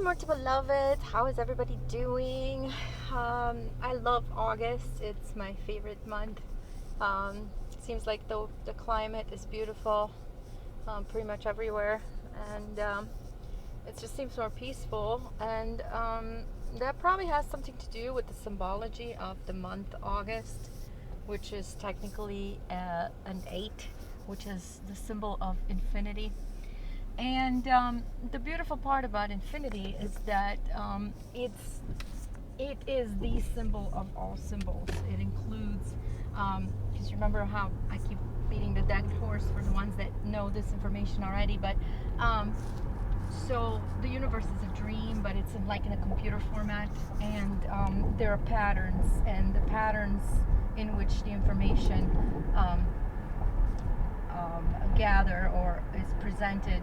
Morty beloveds, how is everybody doing? I love August. It's my favorite month. Seems like the climate is beautiful, pretty much everywhere, and it just seems more peaceful. And that probably has something to do with the symbology of the month August, which is technically an 8, which is the symbol of infinity. And the beautiful part about infinity is that it is the symbol of all symbols. It includes, because you remember how I keep beating the dead horse for the ones that know this information already, but so the universe is a dream, but it's in a computer format, and there are patterns, and the patterns in which the information gather or is presented.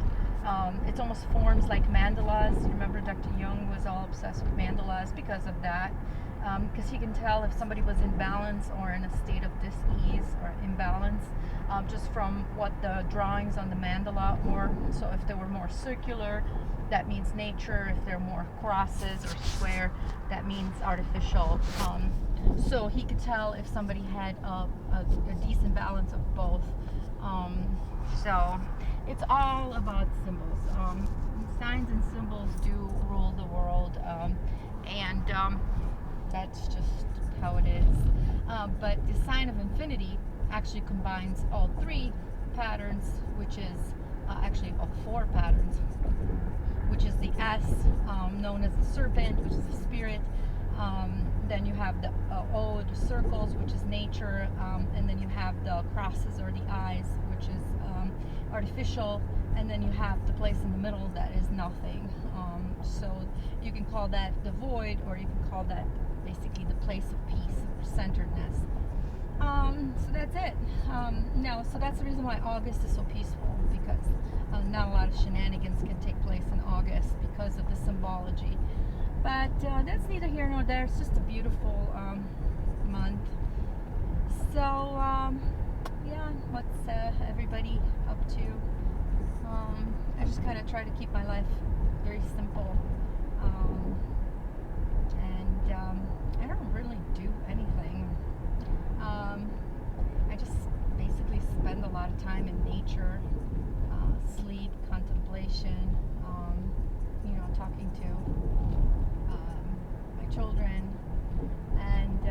It almost forms like mandalas. You remember Dr. Jung was all obsessed with mandalas because of that, because he can tell if somebody was in balance or in a state of dis-ease or imbalance just from what the drawings on the mandala were. So if they were more circular, that means nature. If they're more crosses or square, that means artificial. So he could tell if somebody had a decent balance of both. So it's all about symbols. Signs and symbols do rule the world, and that's just how it is. But the sign of infinity actually combines all 3 patterns, which is actually all 4 patterns, which is the S, known as the serpent, which is the spirit. Then you have the O, the circles, which is nature, and then you have the crosses or the eyes, which is artificial, and then you have the place in the middle that is nothing. So you can call that the void, or you can call that basically the place of peace or centeredness. So that's it. So that's the reason why August is so peaceful, because not a lot of shenanigans can take place in August because of the symbology. But that's neither here nor there. It's just a beautiful month. So yeah, what's everybody up to? I just kind of try to keep my life very simple, and I don't really do anything. I just basically spend a lot of time in nature, sleep, contemplation, talking to my children, and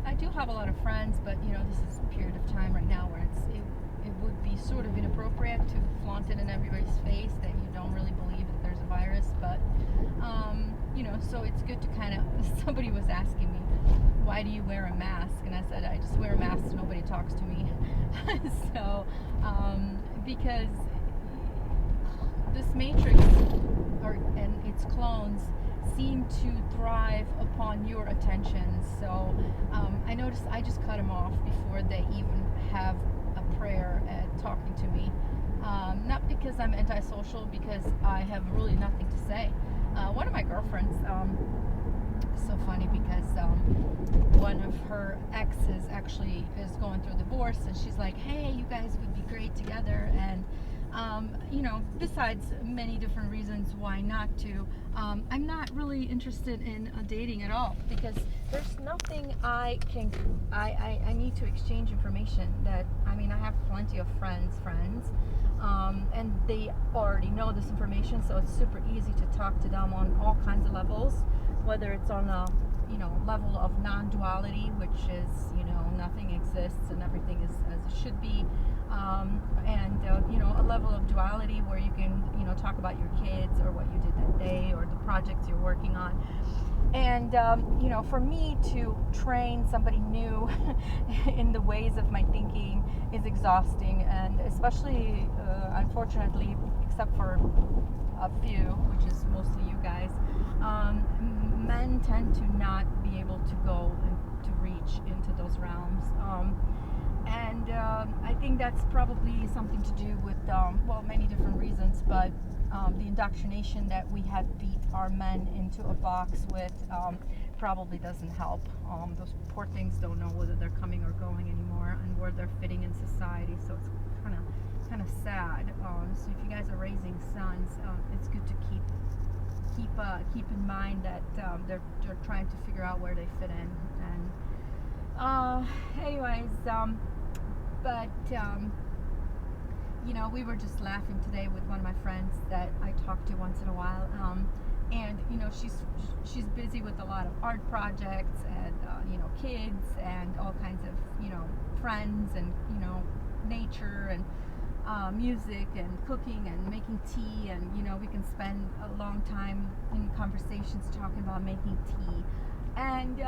I do have a lot of friends, but this is a period of time right now where it would be sort of inappropriate to flaunt it in everybody's face that you don't really believe that there's a virus, but so it's good to kind of, somebody was asking me, why do you wear a mask? And I said, I just wear a mask so nobody talks to me. So because this matrix and its clones seem to thrive upon your attention. So I noticed I just cut them off before they even have a prayer at talking to me. Not because I'm antisocial, because I have really nothing to say. One of my girlfriends, so funny, because one of her exes actually is going through a divorce, and she's like, hey, you guys would be great together, and besides many different reasons why not to, I'm not really interested in dating at all, because there's nothing I need to exchange information. I have plenty of friends, and they already know this information, so it's super easy to talk to them on all kinds of levels, whether it's on a level of non-duality, which is nothing exists and everything is as it should be, and a level of duality where you can talk about your kids or what you did that day or the projects you're working on. And for me to train somebody new in the ways of my thinking is exhausting, and especially unfortunately, except for a few, which is mostly you guys, men tend to not be able to go and to reach into those realms, and I think that's probably something to do with many different reasons, but the indoctrination that we have beat our men into a box with probably doesn't help. Those poor things don't know whether they're coming or going anymore, and where they're fitting in society, so it's kind of sad. So if you guys are raising rising suns, it's good to keep in mind that they're trying to figure out where they fit in. And anyways, but we were just laughing today with one of my friends that I talk to once in a while, and she's busy with a lot of art projects and kids and all kinds of friends and nature and music and cooking and making tea, and we can spend a long time in conversations talking about making tea. And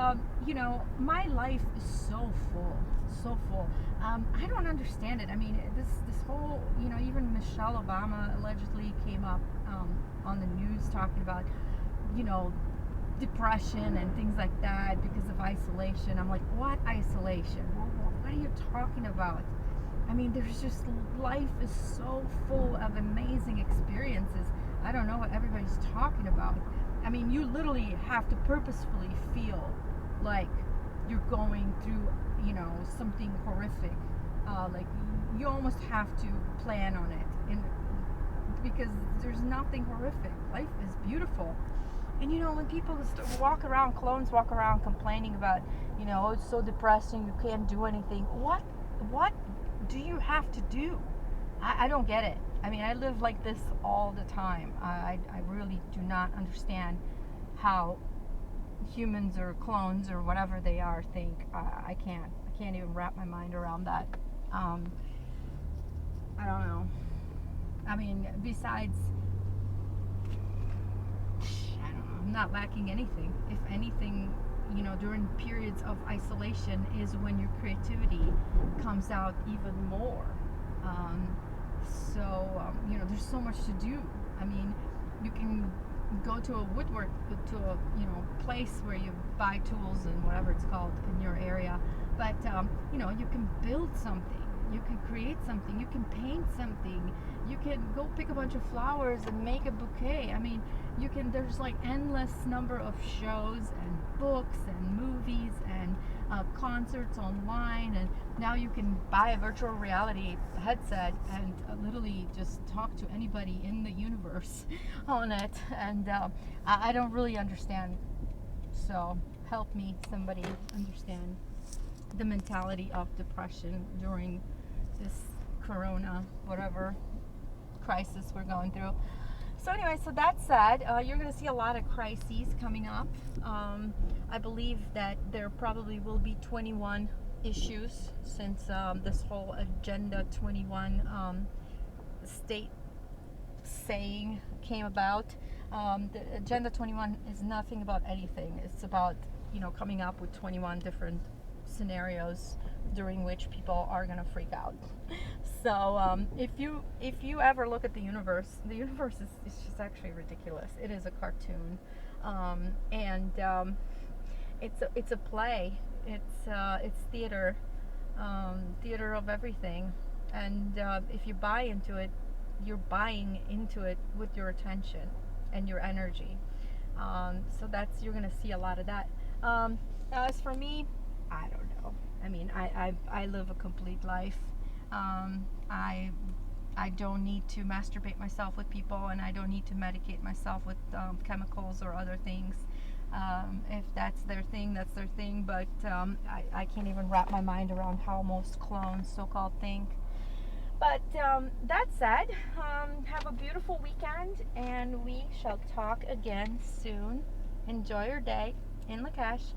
my life is so full, so full. I don't understand it. I mean, this whole even Michelle Obama allegedly came up on the news talking about depression and things like that because of isolation. I'm like, what isolation? What are you talking about? I mean, there's just, life is so full of amazing experiences. I don't know what everybody's talking about. I mean, you literally have to purposefully feel like you're going through, something horrific. Like you almost have to plan on it, because there's nothing horrific. Life is beautiful. And when people clones walk around complaining about, oh, it's so depressing, you can't do anything. What do you have to do? I don't get it. I mean, I live like this all the time. I really do not understand how humans or clones or whatever they are think. I can't even wrap my mind around that. I don't know. I mean, besides, I don't know, I'm not lacking anything. If anything, during periods of isolation is when your creativity comes out even more. There's so much to do. I mean, you can go to a place where you buy tools and whatever it's called in your area, but you can build something, you can create something, you can paint something, you can go pick a bunch of flowers and make a bouquet. I mean, there's like endless number of shows and books and movies and concerts online, and now you can buy a virtual reality headset and literally just talk to anybody in the universe on it. And I don't really understand, so help me somebody understand the mentality of depression during this corona whatever crisis we're going through. So anyway, so that said, you're going to see a lot of crises coming up. I believe that there probably will be 21 issues since this whole Agenda 21 state saying came about. The Agenda 21 is nothing about anything. It's about coming up with 21 different scenarios during which people are going to freak out. So if you ever look at the universe is just actually ridiculous. It is a cartoon, and it's a play. It's theater, theater of everything. And if you buy into it, you're buying into it with your attention and your energy. So you're going to see a lot of that. As for me, I don't know. I mean, I live a complete life. I don't need to masturbate myself with people, and I don't need to medicate myself with chemicals or other things. If that's their thing, that's their thing. But I can't even wrap my mind around how most clones, so-called, think. But that said, have a beautiful weekend, and we shall talk again soon. Enjoy your day in Lakash.